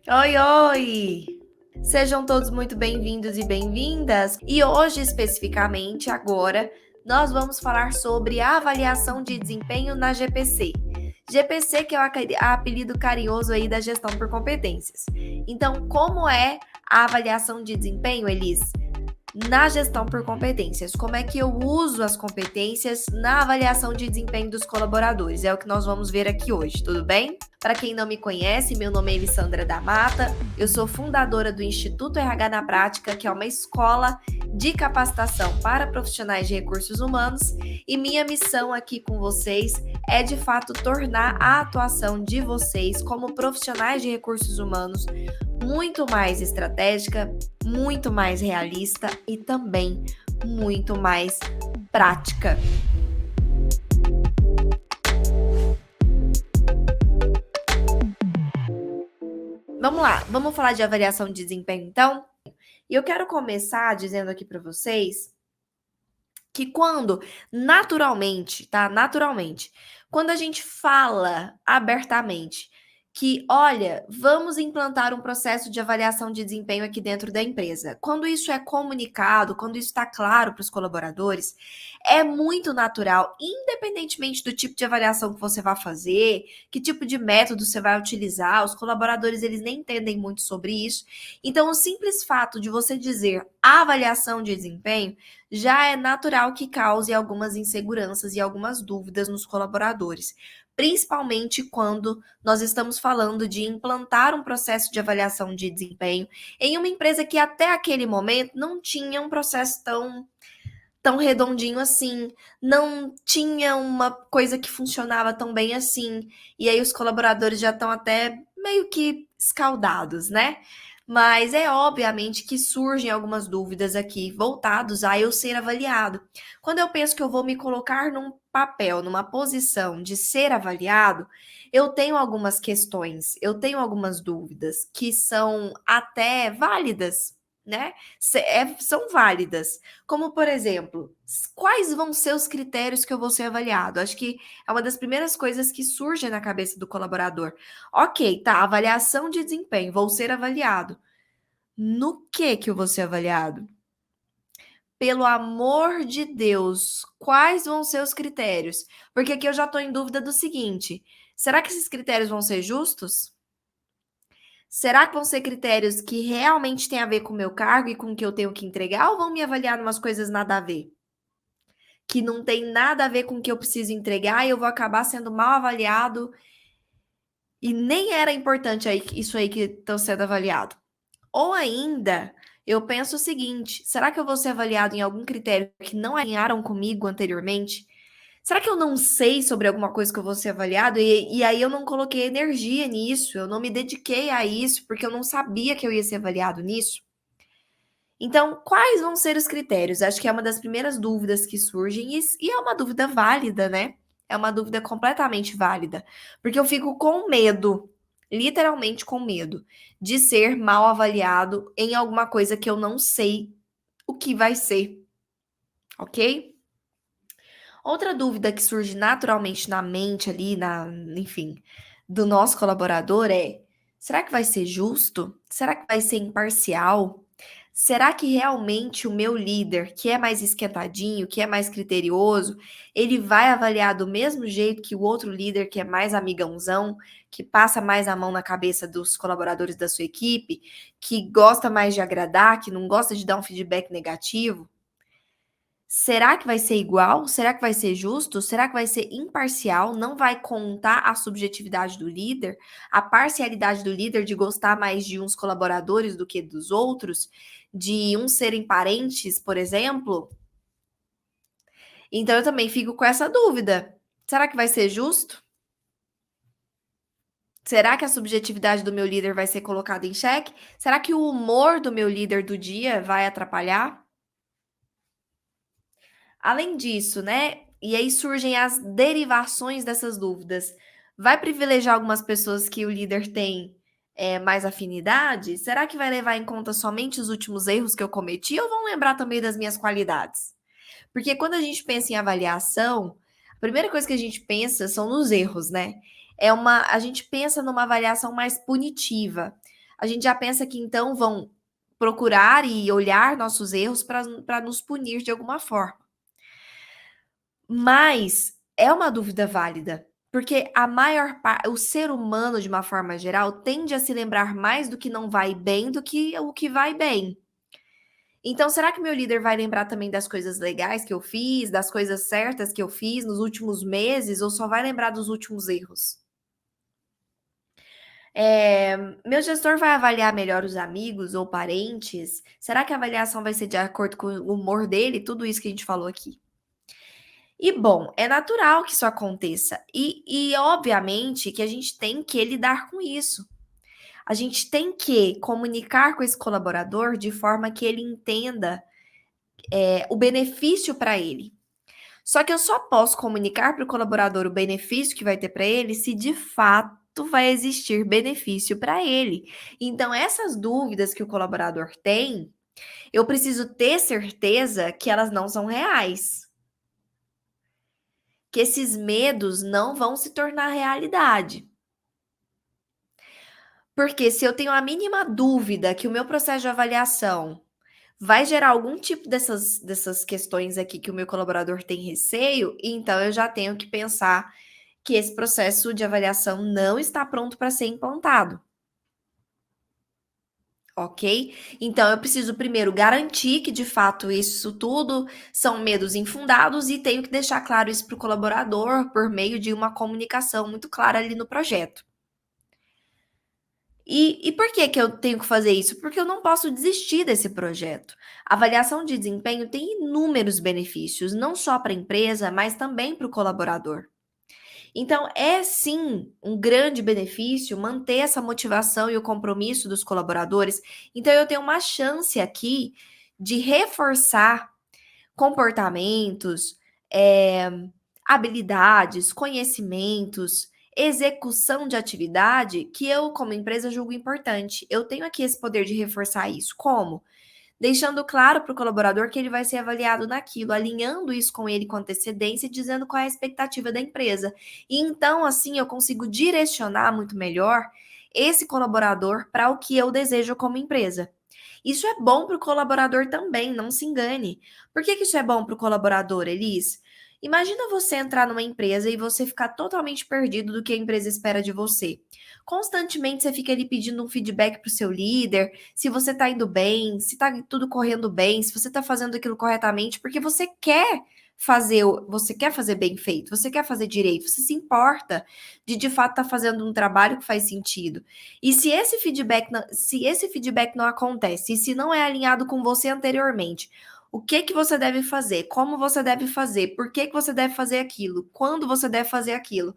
Oi, oi! Sejam todos muito bem-vindos e bem-vindas. E hoje, especificamente, agora, nós vamos falar sobre a avaliação de desempenho na GPC. GPC, que é o apelido carinhoso aí da gestão por competências. Então, como é a avaliação de desempenho, Elis? Na gestão por competências, como é que eu uso as competências na avaliação de desempenho dos colaboradores? É o que nós vamos ver aqui hoje, tudo bem? Para quem não me conhece, meu nome é Elissandra da Mata, eu sou fundadora do Instituto RH na Prática, que é uma escola de capacitação para profissionais de recursos humanos, e minha missão aqui com vocês é de fato tornar a atuação de vocês como profissionais de recursos humanos muito mais estratégica, muito mais realista e também muito mais prática. Vamos lá, vamos falar de avaliação de desempenho então? E eu quero começar dizendo aqui para vocês que quando naturalmente, tá? Naturalmente, quando a gente fala abertamente que, olha, vamos implantar um processo de avaliação de desempenho aqui dentro da empresa. Quando isso é comunicado, quando isso está claro para os colaboradores, é muito natural, independentemente do tipo de avaliação que você vai fazer, que tipo de método você vai utilizar, os colaboradores eles nem entendem muito sobre isso. Então, o simples fato de você dizer avaliação de desempenho já é natural que cause algumas inseguranças e algumas dúvidas nos colaboradores, principalmente quando nós estamos falando de implantar um processo de avaliação de desempenho em uma empresa que até aquele momento não tinha um processo tão redondinho assim, não tinha uma coisa que funcionava tão bem assim, e aí os colaboradores já estão até meio que escaldados, né? Mas é obviamente que surgem algumas dúvidas aqui voltados a eu ser avaliado. Quando eu penso que eu vou me colocar num papel, numa posição de ser avaliado, eu tenho algumas questões, eu tenho algumas dúvidas que são até válidas, né? São válidas. Como, por exemplo, quais vão ser os critérios que eu vou ser avaliado? Acho que é uma das primeiras coisas que surge na cabeça do colaborador. Ok, tá, avaliação de desempenho, vou ser avaliado. No que eu vou ser avaliado? Pelo amor de Deus, quais vão ser os critérios? Porque aqui eu já estou em dúvida do seguinte: será que esses critérios vão ser justos? Será que vão ser critérios que realmente têm a ver com o meu cargo e com o que eu tenho que entregar ou vão me avaliar em umas coisas nada a ver? Que não tem nada a ver com o que eu preciso entregar e eu vou acabar sendo mal avaliado e nem era importante isso aí que estão sendo avaliado. Ou ainda, eu penso o seguinte: será que eu vou ser avaliado em algum critério que não alinharam comigo anteriormente? Será que eu não sei sobre alguma coisa que eu vou ser avaliado e aí eu não coloquei energia nisso, eu não me dediquei a isso porque eu não sabia que eu ia ser avaliado nisso? Então, quais vão ser os critérios? Acho que é uma das primeiras dúvidas que surgem e é uma dúvida válida, né? É uma dúvida completamente válida, porque eu fico com medo, literalmente com medo, de ser mal avaliado em alguma coisa que eu não sei o que vai ser, ok? Outra dúvida que surge naturalmente na mente ali, enfim, do nosso colaborador é: será que vai ser justo? Será que vai ser imparcial? Será que realmente o meu líder, que é mais esquentadinho, que é mais criterioso, ele vai avaliar do mesmo jeito que o outro líder, que é mais amigãozão, que passa mais a mão na cabeça dos colaboradores da sua equipe, que gosta mais de agradar, que não gosta de dar um feedback negativo? Será que vai ser igual? Será que vai ser justo? Será que vai ser imparcial? Não vai contar a subjetividade do líder, a parcialidade do líder de gostar mais de uns colaboradores do que dos outros, de uns serem parentes, por exemplo? Então eu também fico com essa dúvida. Será que vai ser justo? Será que a subjetividade do meu líder vai ser colocada em xeque? Será que o humor do meu líder do dia vai atrapalhar? Além disso, né, e aí surgem as derivações dessas dúvidas. Vai privilegiar algumas pessoas que o líder tem, mais afinidade? Será que vai levar em conta somente os últimos erros que eu cometi ou vão lembrar também das minhas qualidades? Porque quando a gente pensa em avaliação, a primeira coisa que a gente pensa são nos erros, né. A gente pensa numa avaliação mais punitiva. a gente já pensa que então vão procurar e olhar nossos erros para nos punir de alguma forma. Mas é uma dúvida válida, porque a maior parte, o ser humano, de uma forma geral, tende a se lembrar mais do que não vai bem do que o que vai bem. Então, será que meu líder vai lembrar também das coisas legais que eu fiz, das coisas certas que eu fiz nos últimos meses, ou só vai lembrar dos últimos erros? Meu gestor vai avaliar melhor os amigos ou parentes? Será que a avaliação vai ser de acordo com o humor dele? Tudo isso que a gente falou aqui. E bom, é natural que isso aconteça. E obviamente que a gente tem que lidar com isso. A gente tem que comunicar com esse colaborador de forma que ele entenda o benefício para ele. Só que eu só posso comunicar para o colaborador o benefício que vai ter para ele se de fato vai existir benefício para ele. Então, essas dúvidas que o colaborador tem, eu preciso ter certeza que elas não são reais. Que esses medos não vão se tornar realidade. Porque se eu tenho a mínima dúvida que o meu processo de avaliação vai gerar algum tipo dessas questões aqui que o meu colaborador tem receio, então eu já tenho que pensar que esse processo de avaliação não está pronto para ser implantado. Ok? Então eu preciso primeiro garantir que de fato isso tudo são medos infundados e tenho que deixar claro isso para o colaborador por meio de uma comunicação muito clara ali no projeto. E por que que eu tenho que fazer isso? Porque eu não posso desistir desse projeto. A avaliação de desempenho tem inúmeros benefícios, não só para a empresa, mas também para o colaborador. Então, é sim um grande benefício manter essa motivação e o compromisso dos colaboradores. Então, eu tenho uma chance aqui de reforçar comportamentos, eh, habilidades, conhecimentos, execução de atividade que eu, como empresa, julgo importante. Eu tenho aqui esse poder de reforçar isso. Como? Deixando claro para o colaborador que ele vai ser avaliado naquilo, alinhando isso com ele com antecedência e dizendo qual é a expectativa da empresa. E então, assim, eu consigo direcionar muito melhor esse colaborador para o que eu desejo como empresa. Isso é bom para o colaborador também, não se engane. Por que isso é bom para o colaborador, Elis? Imagina você entrar numa empresa e você ficar totalmente perdido do que a empresa espera de você. Constantemente você fica ali pedindo um feedback para o seu líder, se você está indo bem, se está tudo correndo bem, se você está fazendo aquilo corretamente, porque você quer fazer bem feito, você quer fazer direito, você se importa de fato estar fazendo um trabalho que faz sentido. E se esse feedback não acontece, e se não é alinhado com você anteriormente, o que que você deve fazer? Como você deve fazer? Por que que você deve fazer aquilo? Quando você deve fazer aquilo?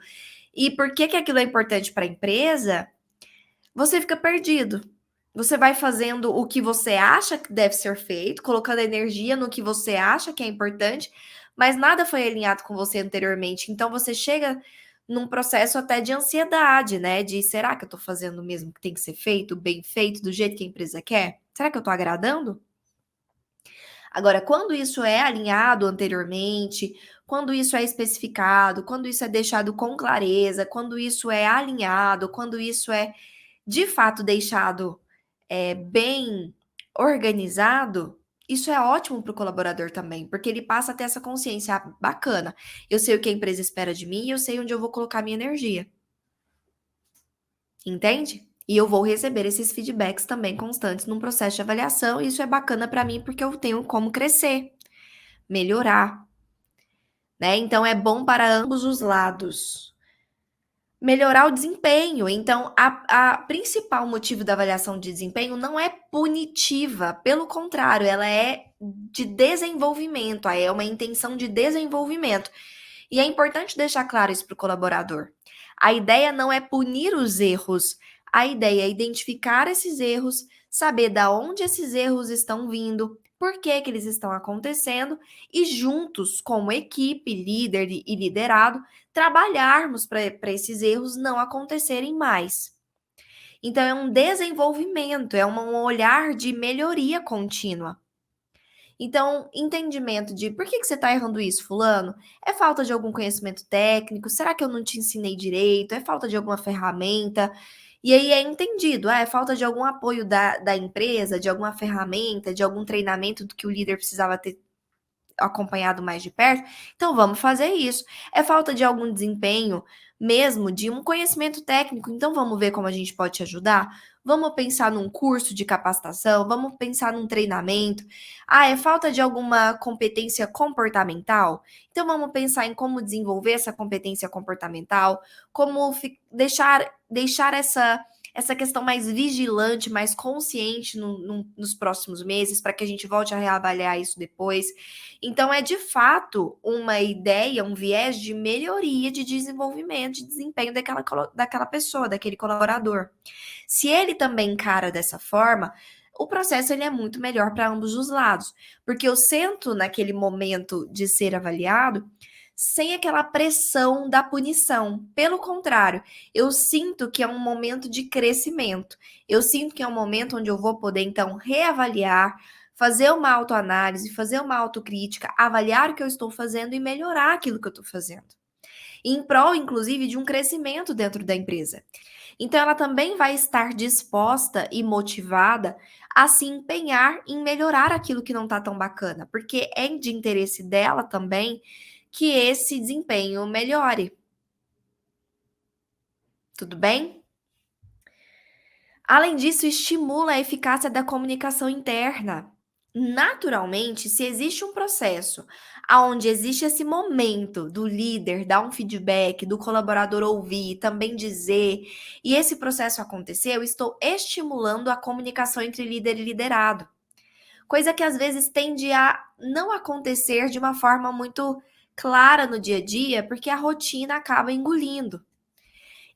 E por que que aquilo é importante para a empresa? Você fica perdido. Você vai fazendo o que você acha que deve ser feito, colocando energia no que você acha que é importante, mas nada foi alinhado com você anteriormente. Então você chega num processo até de ansiedade, né? De será que eu tô fazendo mesmo o que tem que ser feito, bem feito, do jeito que a empresa quer? Será que eu tô agradando? Agora, quando isso é alinhado anteriormente, quando isso é especificado, quando isso é deixado com clareza, quando isso é alinhado, quando isso é de fato deixado bem organizado, isso é ótimo para o colaborador também, porque ele passa a ter essa consciência, ah, bacana, eu sei o que a empresa espera de mim e eu sei onde eu vou colocar minha energia, entende? E eu vou receber esses feedbacks também constantes num processo de avaliação, e isso é bacana para mim porque eu tenho como crescer, melhorar, né? Então é bom para ambos os lados. Melhorar o desempenho. Então, a principal motivo da avaliação de desempenho não é punitiva, pelo contrário, ela é de desenvolvimento, aí é uma intenção de desenvolvimento. E é importante deixar claro isso para o colaborador. A ideia não é punir os erros, a ideia é identificar esses erros, saber da onde esses erros estão vindo, por que que eles estão acontecendo e juntos, como equipe, líder e liderado, trabalharmos para esses erros não acontecerem mais. Então, é um desenvolvimento, é um olhar de melhoria contínua. Então, entendimento de por que você está errando isso, fulano? É falta de algum conhecimento técnico? Será que eu não te ensinei direito? É falta de alguma ferramenta? E aí é entendido, é falta de algum apoio da empresa, de alguma ferramenta, de algum treinamento do que o líder precisava ter acompanhado mais de perto, então vamos fazer isso. É falta de algum desempenho, mesmo de um conhecimento técnico, então vamos ver como a gente pode te ajudar? Vamos pensar num curso de capacitação, vamos pensar num treinamento. Ah, é falta de alguma competência comportamental? Então vamos pensar em como desenvolver essa competência comportamental, como deixar essa questão mais vigilante, mais consciente nos próximos meses, para que a gente volte a reavaliar isso depois. Então, é de fato uma ideia, um viés de melhoria de desenvolvimento, de desempenho daquela pessoa, daquele colaborador. Se ele também encara dessa forma, o processo ele é muito melhor para ambos os lados, porque eu sento naquele momento de ser avaliado sem aquela pressão da punição. Pelo contrário, eu sinto que é um momento de crescimento. Eu sinto que é um momento onde eu vou poder então reavaliar, fazer uma autoanálise, fazer uma autocrítica, avaliar o que eu estou fazendo e melhorar aquilo que eu estou fazendo. Em prol, inclusive, de um crescimento dentro da empresa. Então, ela também vai estar disposta e motivada a se empenhar em melhorar aquilo que não está tão bacana, porque é de interesse dela também que esse desempenho melhore. Tudo bem? Além disso, estimula a eficácia da comunicação interna. Naturalmente, se existe um processo onde existe esse momento do líder dar um feedback, do colaborador ouvir, também dizer, e esse processo acontecer, eu estou estimulando a comunicação entre líder e liderado. Coisa que às vezes tende a não acontecer de uma forma muito clara no dia a dia, porque a rotina acaba engolindo.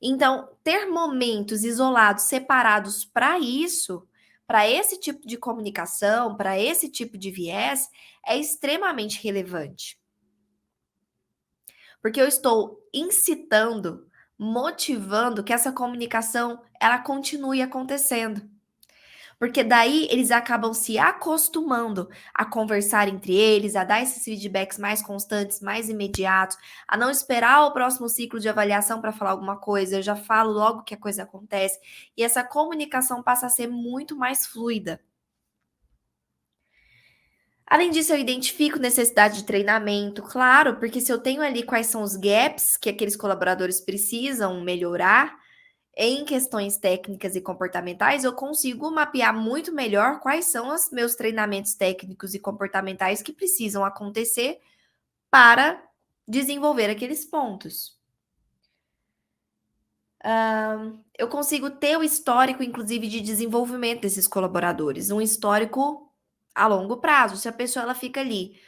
Então, ter momentos isolados, separados para isso, para esse tipo de comunicação, para esse tipo de viés, é extremamente relevante. Porque eu estou incitando, motivando que essa comunicação ela continue acontecendo. Porque daí eles acabam se acostumando a conversar entre eles, a dar esses feedbacks mais constantes, mais imediatos, a não esperar o próximo ciclo de avaliação para falar alguma coisa, eu já falo logo que a coisa acontece, e essa comunicação passa a ser muito mais fluida. Além disso, eu identifico necessidade de treinamento, claro, porque se eu tenho ali quais são os gaps que aqueles colaboradores precisam melhorar, em questões técnicas e comportamentais, eu consigo mapear muito melhor quais são os meus treinamentos técnicos e comportamentais que precisam acontecer para desenvolver aqueles pontos. Eu consigo ter o histórico, inclusive, de desenvolvimento desses colaboradores, um histórico a longo prazo. Se a pessoa ela fica ali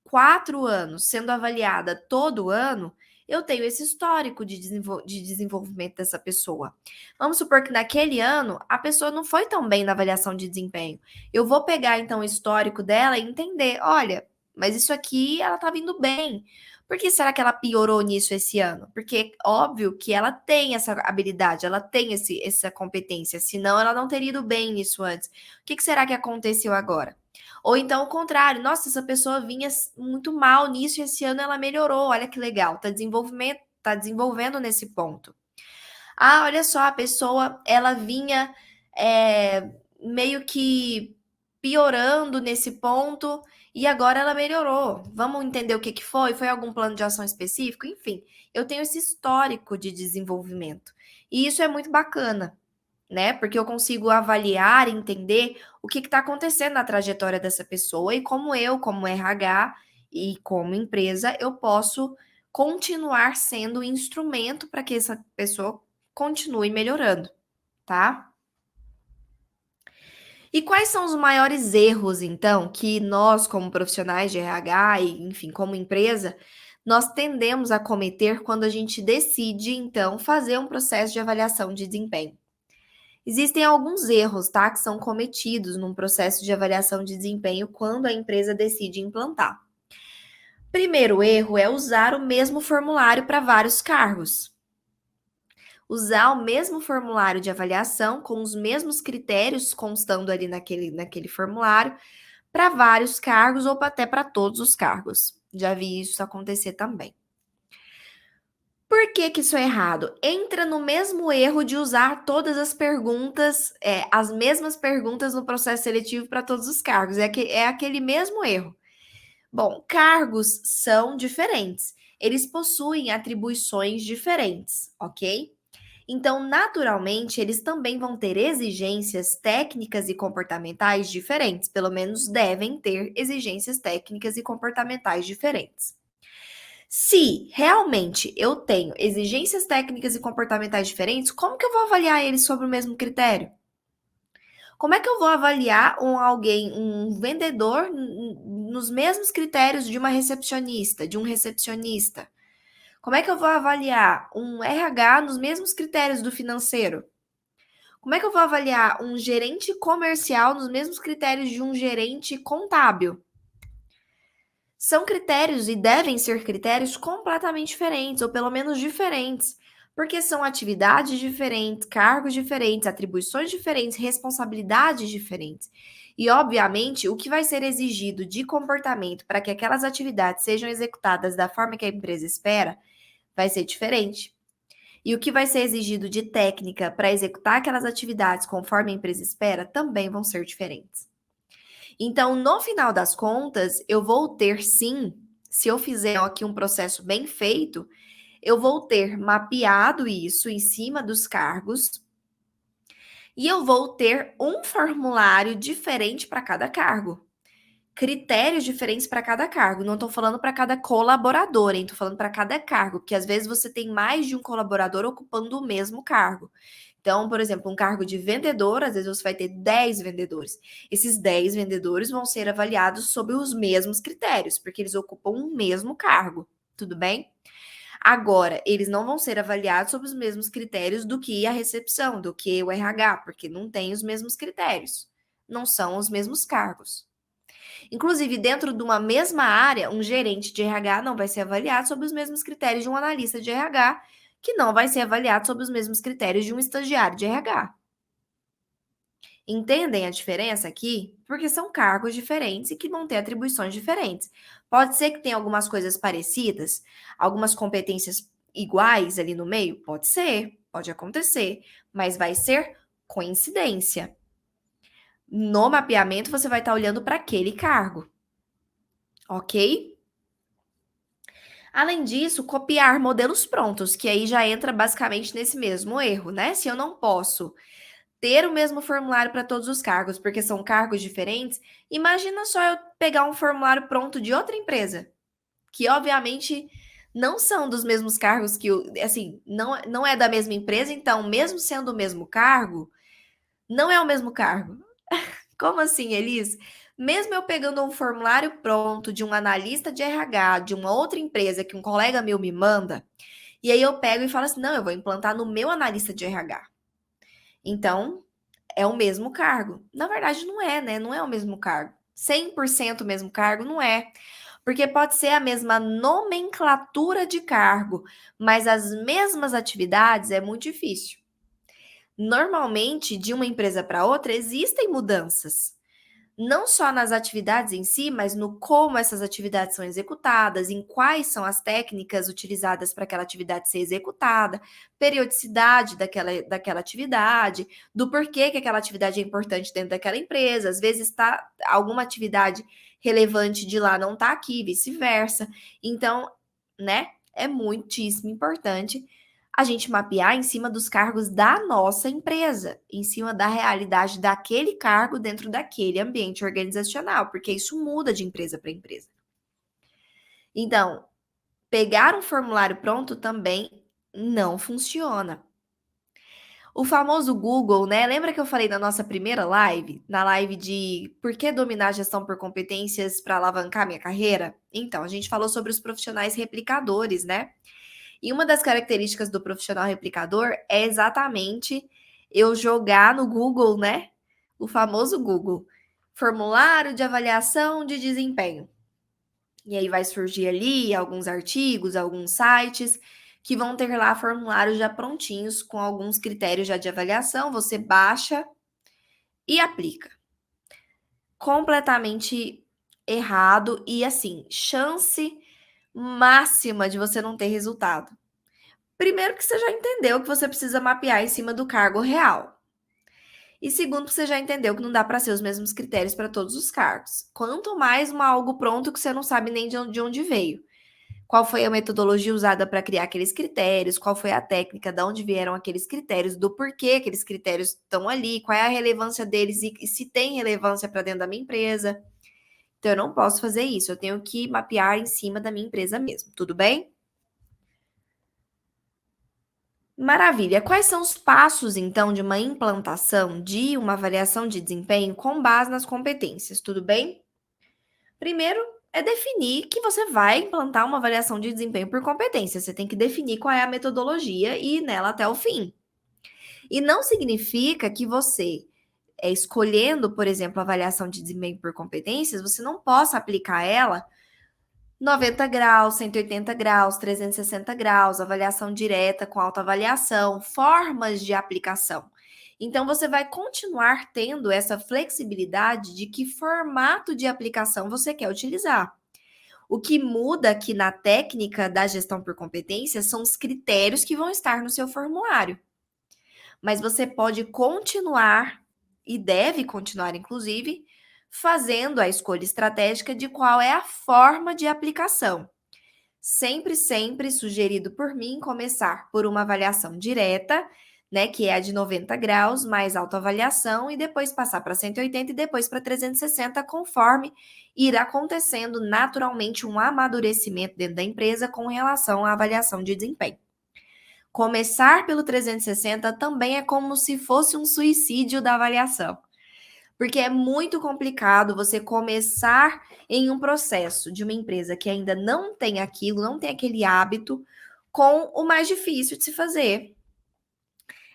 4 anos sendo avaliada todo ano, eu tenho esse histórico de desenvolvimento dessa pessoa. Vamos supor que naquele ano a pessoa não foi tão bem na avaliação de desempenho. Eu vou pegar então o histórico dela e entender: olha, mas isso aqui ela tá vindo bem. Por que será que ela piorou nisso esse ano? Porque óbvio que ela tem essa habilidade, ela tem essa competência, senão ela não teria ido bem nisso antes. O que será que aconteceu agora? Ou então o contrário, nossa, essa pessoa vinha muito mal nisso e esse ano ela melhorou, olha que legal, tá desenvolvendo nesse ponto. Ah, olha só, a pessoa, ela vinha meio que piorando nesse ponto e agora ela melhorou. Vamos entender o que que foi? Foi algum plano de ação específico? Enfim, eu tenho esse histórico de desenvolvimento. E isso é muito bacana, né? Porque eu consigo avaliar, entender o que está acontecendo na trajetória dessa pessoa e como eu, como RH e como empresa, eu posso continuar sendo um instrumento para que essa pessoa continue melhorando, tá? E quais são os maiores erros, então, que nós, como profissionais de RH e, enfim, como empresa, nós tendemos a cometer quando a gente decide, então, fazer um processo de avaliação de desempenho? Existem alguns erros, tá, que são cometidos num processo de avaliação de desempenho quando a empresa decide implantar. Primeiro erro é usar o mesmo formulário para vários cargos. Usar o mesmo formulário de avaliação com os mesmos critérios constando ali naquele formulário para vários cargos ou até para todos os cargos. Já vi isso acontecer também. Por que que isso é errado? Entra no mesmo erro de usar todas as perguntas, as mesmas perguntas no processo seletivo para todos os cargos. É aquele mesmo erro. Bom, cargos são diferentes. Eles possuem atribuições diferentes, ok? Então, naturalmente, eles também vão ter exigências técnicas e comportamentais diferentes. Pelo menos devem ter exigências técnicas e comportamentais diferentes. Se realmente eu tenho exigências técnicas e comportamentais diferentes, como que eu vou avaliar eles sobre o mesmo critério? Como é que eu vou avaliar um vendedor nos mesmos critérios de uma recepcionista, de um recepcionista? Como é que eu vou avaliar um RH nos mesmos critérios do financeiro? Como é que eu vou avaliar um gerente comercial nos mesmos critérios de um gerente contábil? São critérios e devem ser critérios completamente diferentes, ou pelo menos diferentes, porque são atividades diferentes, cargos diferentes, atribuições diferentes, responsabilidades diferentes. E, obviamente, o que vai ser exigido de comportamento para que aquelas atividades sejam executadas da forma que a empresa espera vai ser diferente. E o que vai ser exigido de técnica para executar aquelas atividades conforme a empresa espera também vão ser diferentes. Então, no final das contas, eu vou ter sim, se eu fizer aqui um processo bem feito, eu vou ter mapeado isso em cima dos cargos e eu vou ter um formulário diferente para cada cargo. Critérios diferentes para cada cargo. Não estou falando para cada colaborador, hein? Estou falando para cada cargo, porque às vezes você tem mais de um colaborador ocupando o mesmo cargo. Então, por exemplo, um cargo de vendedor, às vezes você vai ter 10 vendedores. Esses 10 vendedores vão ser avaliados sob os mesmos critérios, porque eles ocupam o mesmo cargo. Tudo bem? Agora, eles não vão ser avaliados sob os mesmos critérios do que a recepção, do que o RH, porque não tem os mesmos critérios. Não são os mesmos cargos. Inclusive, dentro de uma mesma área, um gerente de RH não vai ser avaliado sob os mesmos critérios de um analista de RH, que não vai ser avaliado sob os mesmos critérios de um estagiário de RH. Entendem a diferença aqui? Porque são cargos diferentes e que vão ter atribuições diferentes. Pode ser que tenha algumas coisas parecidas, algumas competências iguais ali no meio? Pode ser, pode acontecer, mas vai ser coincidência. No mapeamento, você vai estar olhando para aquele cargo, ok? Além disso, copiar modelos prontos, que aí já entra basicamente nesse mesmo erro, né? Se eu não posso ter o mesmo formulário para todos os cargos, porque são cargos diferentes, imagina só eu pegar um formulário pronto de outra empresa, que obviamente não são dos mesmos cargos que, assim, não é da mesma empresa, então, mesmo sendo o mesmo cargo, não é o mesmo cargo. Como assim, Elis? Mesmo eu pegando um formulário pronto de um analista de RH de uma outra empresa que um colega meu me manda, e aí eu pego e falo assim: não, eu vou implantar no meu analista de RH. Então, é o mesmo cargo. Na verdade, não é, né? Não é o mesmo cargo. 100% o mesmo cargo não é. Porque pode ser a mesma nomenclatura de cargo, mas as mesmas atividades é muito difícil. Normalmente, de uma empresa para outra, existem mudanças. Não só nas atividades em si, mas no como essas atividades são executadas, em quais são as técnicas utilizadas para aquela atividade ser executada, periodicidade daquela atividade, do porquê que aquela atividade é importante dentro daquela empresa. Às vezes está alguma atividade relevante de lá não está aqui, vice-versa. Então, né, é muitíssimo importante a gente mapear em cima dos cargos da nossa empresa, em cima da realidade daquele cargo dentro daquele ambiente organizacional, porque isso muda de empresa para empresa. Então, pegar um formulário pronto também não funciona. O famoso Google, né? Lembra que eu falei na nossa primeira live, na live de por que dominar a gestão por competências para alavancar minha carreira? Então, a gente falou sobre os profissionais replicadores, né? E uma das características do profissional replicador é exatamente eu jogar no Google, né? O famoso Google, formulário de avaliação de desempenho. E aí vai surgir ali alguns artigos, alguns sites que vão ter lá formulários já prontinhos com alguns critérios já de avaliação, você baixa e aplica. Completamente errado e assim, chance máxima de você não ter resultado. Primeiro que você já entendeu que você precisa mapear em cima do cargo real. E segundo que você já entendeu que não dá para ser os mesmos critérios para todos os cargos. Quanto mais algo pronto que você não sabe nem de onde veio. Qual foi a metodologia usada para criar aqueles critérios, qual foi a técnica, de onde vieram aqueles critérios, do porquê aqueles critérios estão ali, qual é a relevância deles e se tem relevância para dentro da minha empresa. Então, eu não posso fazer isso, eu tenho que mapear em cima da minha empresa mesmo, tudo bem? Maravilha. Quais são os passos, então, de uma implantação de uma avaliação de desempenho com base nas competências, tudo bem? Primeiro é definir que você vai implantar uma avaliação de desempenho por competência. Você tem que definir qual é a metodologia e ir nela até o fim. E não significa que você, escolhendo, por exemplo, a avaliação de desempenho por competências, você não possa aplicar ela 90 graus, 180 graus, 360 graus, avaliação direta com autoavaliação, formas de aplicação. Então, você vai continuar tendo essa flexibilidade de que formato de aplicação você quer utilizar. O que muda aqui na técnica da gestão por competências são os critérios que vão estar no seu formulário. Mas você pode continuar, e deve continuar, inclusive, fazendo a escolha estratégica de qual é a forma de aplicação. Sempre, sempre sugerido por mim começar por uma avaliação direta, né, que é a de 90 graus, mais autoavaliação, e depois passar para 180 e depois para 360, conforme ir acontecendo naturalmente um amadurecimento dentro da empresa com relação à avaliação de desempenho. Começar pelo 360 também é como se fosse um suicídio da avaliação, porque é muito complicado você começar em um processo de uma empresa que ainda não tem aquilo, não tem aquele hábito, com o mais difícil de se fazer.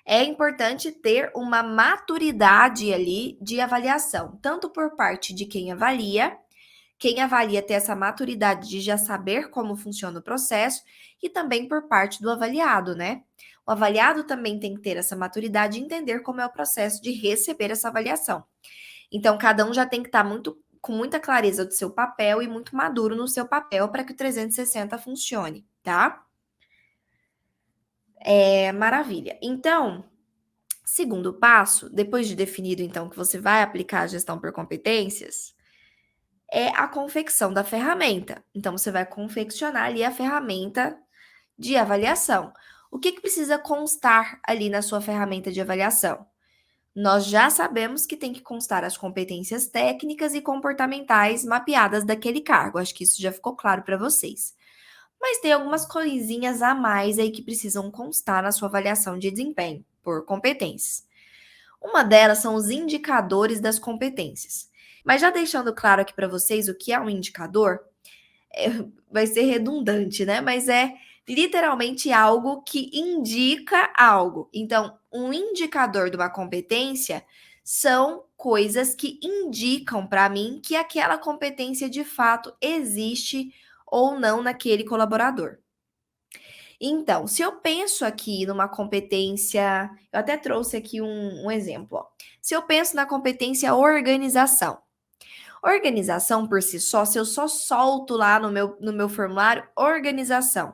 É importante ter uma maturidade ali de avaliação, tanto por parte de quem avalia ter essa maturidade de já saber como funciona o processo, e também por parte do avaliado, né? O avaliado também tem que ter essa maturidade e entender como é o processo de receber essa avaliação. Então, cada um já tem que estar com muita clareza do seu papel e muito maduro no seu papel para que o 360 funcione, tá? Maravilha. Então, segundo passo, depois de definido então que você vai aplicar a gestão por competências, é a confecção da ferramenta. Então, você vai confeccionar ali a ferramenta de avaliação. O que precisa constar ali na sua ferramenta de avaliação? Nós já sabemos que tem que constar as competências técnicas e comportamentais mapeadas daquele cargo. Acho que isso já ficou claro para vocês. Mas tem algumas coisinhas a mais aí que precisam constar na sua avaliação de desempenho por competências. Uma delas são os indicadores das competências. Mas já deixando claro aqui para vocês o que é um indicador, vai ser redundante, né? Mas é literalmente algo que indica algo. Então, um indicador de uma competência são coisas que indicam para mim que aquela competência de fato existe ou não naquele colaborador. Então, se eu penso aqui numa competência, eu até trouxe aqui um exemplo. Ó. Se eu penso na competência organização, organização por si só, se eu só solto lá no meu formulário organização,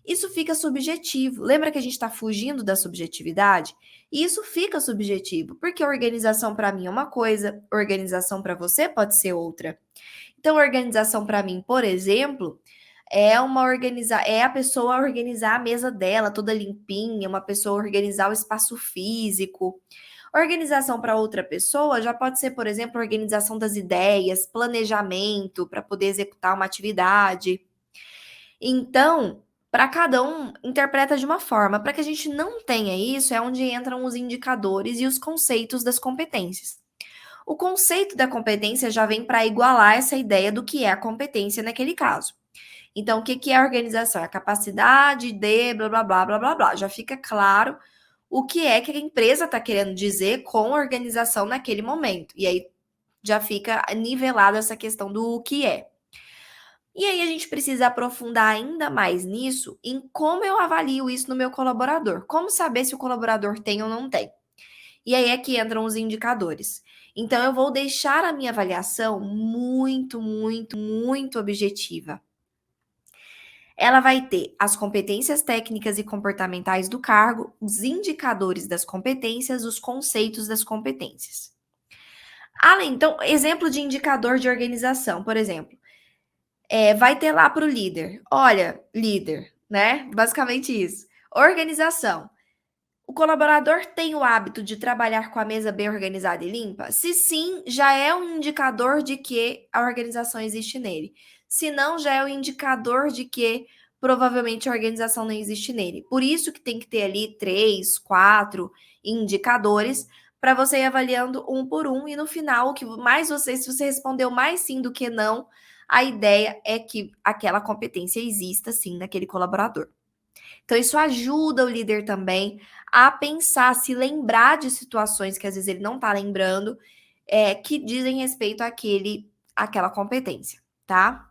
isso fica subjetivo. Lembra que a gente está fugindo da subjetividade? E isso fica subjetivo, porque organização para mim é uma coisa, organização para você pode ser outra. Então, organização para mim, por exemplo, é a pessoa organizar a mesa dela toda limpinha, uma pessoa organizar o espaço físico. Organização para outra pessoa já pode ser, por exemplo, organização das ideias, planejamento para poder executar uma atividade. Então, para cada um, interpreta de uma forma. Para que a gente não tenha isso, é onde entram os indicadores e os conceitos das competências. O conceito da competência já vem para igualar essa ideia do que é a competência naquele caso. Então, o que é a organização? É a capacidade de blá, blá, blá, blá, blá, blá. Já fica claro o que é que a empresa está querendo dizer com organização naquele momento. E aí já fica nivelada essa questão do que é. E aí a gente precisa aprofundar ainda mais nisso, em como eu avalio isso no meu colaborador. Como saber se o colaborador tem ou não tem. E aí é que entram os indicadores. Então, eu vou deixar a minha avaliação muito, muito, muito objetiva. Ela vai ter as competências técnicas e comportamentais do cargo, os indicadores das competências, os conceitos das competências. Então, exemplo de indicador de organização, por exemplo, vai ter lá para o líder. Olha, líder, né? Basicamente isso. Organização. O colaborador tem o hábito de trabalhar com a mesa bem organizada e limpa? Se sim, já é um indicador de que a organização existe nele. Se não, já é um indicador de que provavelmente a organização não existe nele. Por isso que tem que ter ali 3, 4 indicadores para você ir avaliando um por um e no final, que mais você, se você respondeu mais sim do que não, a ideia é que aquela competência exista sim naquele colaborador. Então, isso ajuda o líder também a pensar, se lembrar de situações que às vezes ele não está lembrando, que dizem respeito àquela competência, tá?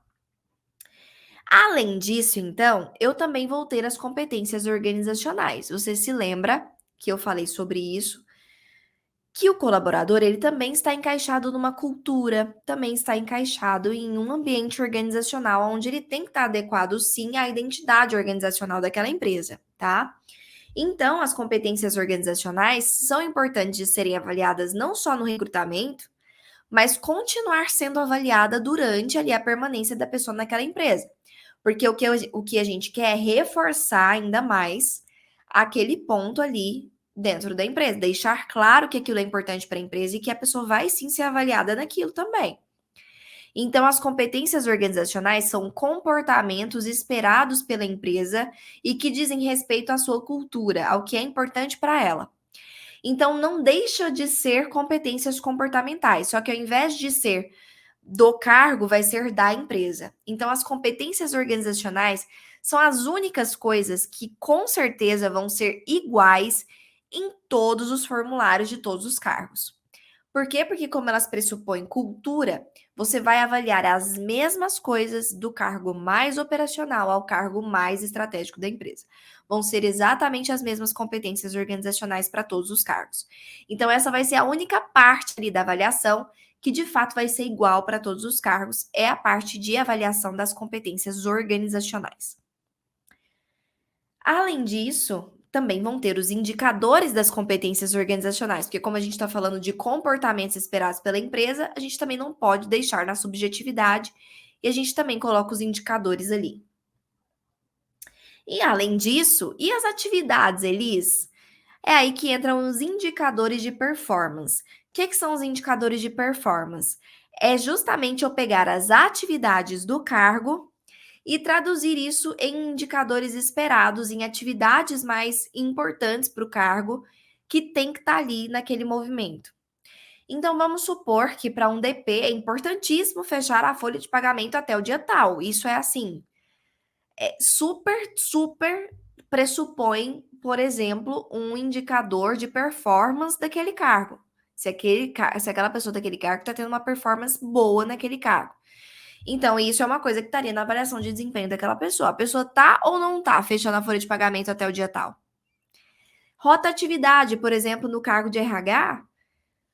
Além disso, então, eu também vou ter as competências organizacionais. Você se lembra que eu falei sobre isso? Que o colaborador ele também está encaixado numa cultura, também está encaixado em um ambiente organizacional onde ele tem que estar adequado sim à identidade organizacional daquela empresa, tá? Então, as competências organizacionais são importantes de serem avaliadas não só no recrutamento, mas continuar sendo avaliada durante ali a permanência da pessoa naquela empresa. Porque o que a gente quer é reforçar ainda mais aquele ponto ali dentro da empresa, deixar claro que aquilo é importante para a empresa e que a pessoa vai sim ser avaliada naquilo também. Então, as competências organizacionais são comportamentos esperados pela empresa e que dizem respeito à sua cultura, ao que é importante para ela. Então, não deixa de ser competências comportamentais, só que ao invés de ser do cargo, vai ser da empresa. Então, as competências organizacionais são as únicas coisas que com certeza vão ser iguais em todos os formulários de todos os cargos. Por quê? Porque, como elas pressupõem cultura, você vai avaliar as mesmas coisas do cargo mais operacional ao cargo mais estratégico da empresa. Vão ser exatamente as mesmas competências organizacionais para todos os cargos. Então, essa vai ser a única parte ali da avaliação que de fato vai ser igual para todos os cargos, é a parte de avaliação das competências organizacionais. Além disso, também vão ter os indicadores das competências organizacionais, porque como a gente está falando de comportamentos esperados pela empresa, a gente também não pode deixar na subjetividade e a gente também coloca os indicadores ali. E além disso, e as atividades, Elis? É aí que entram os indicadores de performance. O que são os indicadores de performance? É justamente eu pegar as atividades do cargo e traduzir isso em indicadores esperados, em atividades mais importantes para o cargo que tem que estar ali naquele movimento. Então, vamos supor que para um DP é importantíssimo fechar a folha de pagamento até o dia tal. Isso é assim, super pressupõe, por exemplo, um indicador de performance daquele cargo. Se aquela pessoa daquele cargo está tendo uma performance boa naquele cargo. Então, isso é uma coisa que estaria na avaliação de desempenho daquela pessoa. A pessoa tá ou não tá fechando a folha de pagamento até o dia tal? Rotatividade, por exemplo, no cargo de RH,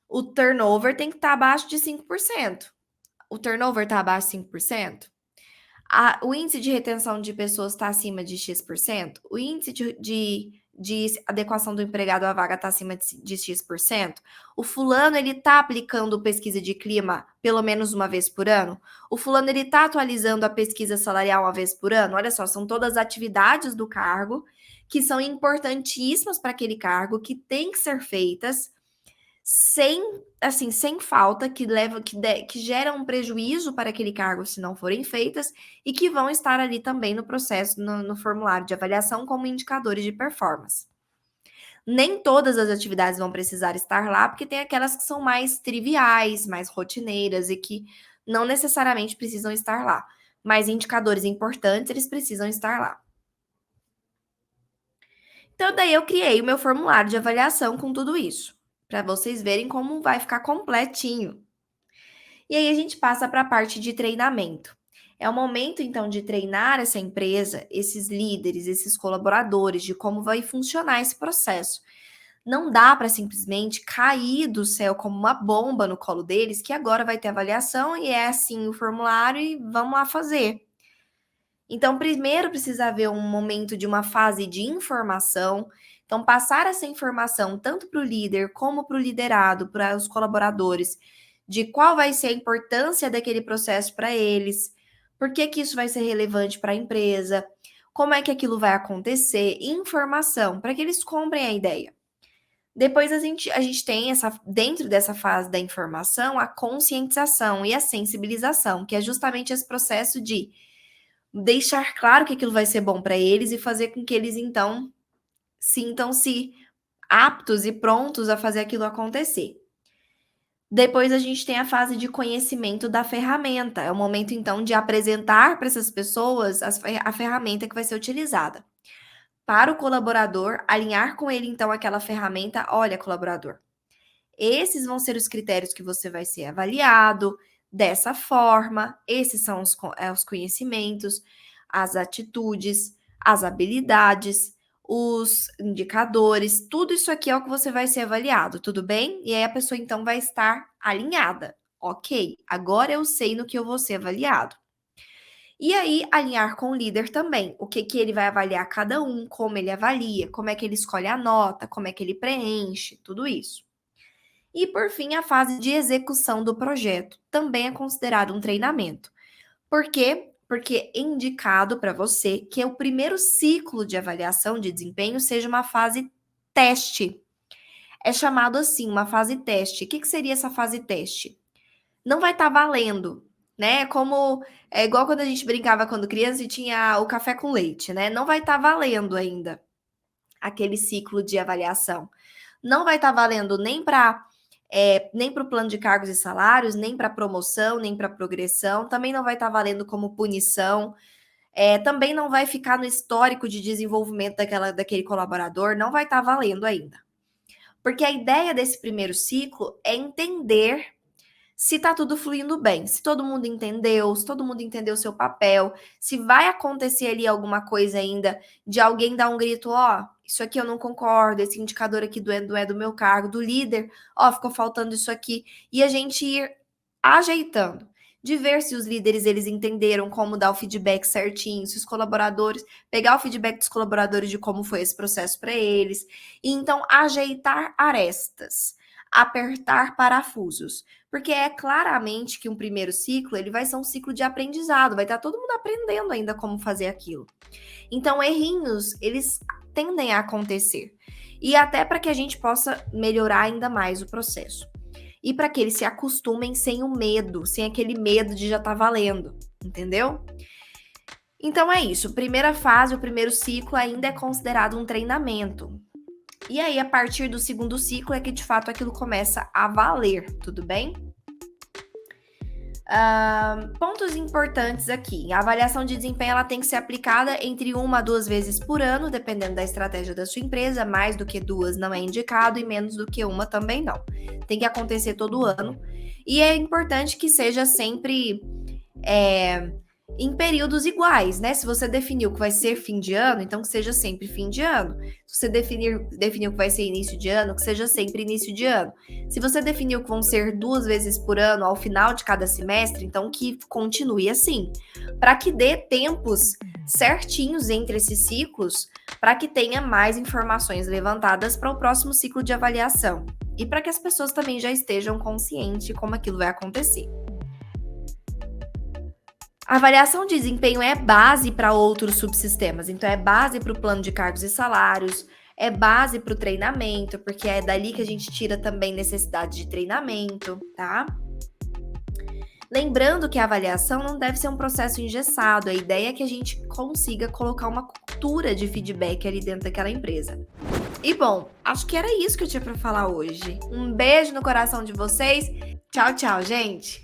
o turnover tem que estar abaixo de 5%. O turnover está abaixo de 5%? O índice de retenção de pessoas está acima de X%? O índice de adequação do empregado à vaga está acima de X%? O fulano, ele está aplicando pesquisa de clima pelo menos uma vez por ano? O fulano, ele está atualizando a pesquisa salarial uma vez por ano? Olha só, são todas atividades do cargo que são importantíssimas para aquele cargo, que têm que ser feitas sem falta, que geram um prejuízo para aquele cargo se não forem feitas e que vão estar ali também no processo, no formulário de avaliação como indicadores de performance. Nem todas as atividades vão precisar estar lá, porque tem aquelas que são mais triviais, mais rotineiras e que não necessariamente precisam estar lá. Mas indicadores importantes, eles precisam estar lá. Então, daí eu criei o meu formulário de avaliação com tudo isso, para vocês verem como vai ficar completinho. E aí a gente passa para a parte de treinamento. É o momento, então, de treinar essa empresa, esses líderes, esses colaboradores, de como vai funcionar esse processo. Não dá para simplesmente cair do céu como uma bomba no colo deles, que agora vai ter avaliação e é assim o formulário e vamos lá fazer. Então, primeiro precisa haver um momento de uma fase de informação. Então, passar essa informação tanto para o líder como para o liderado, para os colaboradores, de qual vai ser a importância daquele processo para eles, por que que isso vai ser relevante para a empresa, como é que aquilo vai acontecer, informação, para que eles comprem a ideia. Depois a gente tem dentro dessa fase da informação, a conscientização e a sensibilização, que é justamente esse processo de deixar claro que aquilo vai ser bom para eles e fazer com que eles, então, sintam-se aptos e prontos a fazer aquilo acontecer. Depois a gente tem a fase de conhecimento da ferramenta. É o momento, então, de apresentar para essas pessoas a ferramenta que vai ser utilizada. Para o colaborador, alinhar com ele, então, aquela ferramenta. Olha, colaborador, esses vão ser os critérios que você vai ser avaliado dessa forma. Esses são os conhecimentos, as atitudes, as habilidades, os indicadores. Tudo isso aqui é o que você vai ser avaliado, tudo bem? E aí a pessoa, então, vai estar alinhada. Ok, agora eu sei no que eu vou ser avaliado. E aí, alinhar com o líder também. O que ele vai avaliar cada um, como ele avalia, como é que ele escolhe a nota, como é que ele preenche, tudo isso. E, por fim, a fase de execução do projeto. Também é considerado um treinamento. Por quê? Porque é indicado para você que o primeiro ciclo de avaliação de desempenho seja uma fase teste. É chamado assim, uma fase teste. O que seria essa fase teste? Não vai estar valendo, né? É igual quando a gente brincava quando criança e tinha o café com leite, né? Não vai estar valendo ainda aquele ciclo de avaliação. Não vai estar valendo nem para o plano de cargos e salários, nem para promoção, nem para progressão. Também não vai estar valendo como punição. Também não vai ficar no histórico de desenvolvimento daquele colaborador. Não vai estar valendo ainda. Porque a ideia desse primeiro ciclo é entender se tá tudo fluindo bem, se todo mundo entendeu o seu papel, se vai acontecer ali alguma coisa ainda de alguém dar um grito, ó, isso aqui eu não concordo, esse indicador aqui é do meu cargo, do líder, ó, ficou faltando isso aqui, e a gente ir ajeitando, de ver se os líderes, eles entenderam como dar o feedback certinho, se os colaboradores, pegar o feedback dos colaboradores de como foi esse processo para eles, e então ajeitar arestas, apertar parafusos, porque é claramente que um primeiro ciclo, ele vai ser um ciclo de aprendizado, vai estar todo mundo aprendendo ainda como fazer aquilo. Então, errinhos, eles tendem a acontecer. E até para que a gente possa melhorar ainda mais o processo. E para que eles se acostumem sem o medo, sem aquele medo de já estar valendo, entendeu? Então é isso, primeira fase, o primeiro ciclo ainda é considerado um treinamento. E aí, a partir do segundo ciclo, é que de fato aquilo começa a valer, tudo bem? Pontos importantes aqui. A avaliação de desempenho ela tem que ser aplicada entre 1 a 2 vezes por ano, dependendo da estratégia da sua empresa. Mais do que 2 não é indicado e menos do que 1 também não. Tem que acontecer todo ano. E é importante que seja sempre em períodos iguais, né? Se você definiu que vai ser fim de ano, então que seja sempre fim de ano. Se você definiu que vai ser início de ano, que seja sempre início de ano. Se você definiu que vão ser 2 vezes por ano ao final de cada semestre, então que continue assim, para que dê tempos certinhos entre esses ciclos, para que tenha mais informações levantadas para o próximo ciclo de avaliação e para que as pessoas também já estejam conscientes de como aquilo vai acontecer. A avaliação de desempenho é base para outros subsistemas, então é base para o plano de cargos e salários, é base para o treinamento, porque é dali que a gente tira também necessidade de treinamento, tá? Lembrando que a avaliação não deve ser um processo engessado, a ideia é que a gente consiga colocar uma cultura de feedback ali dentro daquela empresa. E bom, acho que era isso que eu tinha para falar hoje. Um beijo no coração de vocês. Tchau, tchau, gente!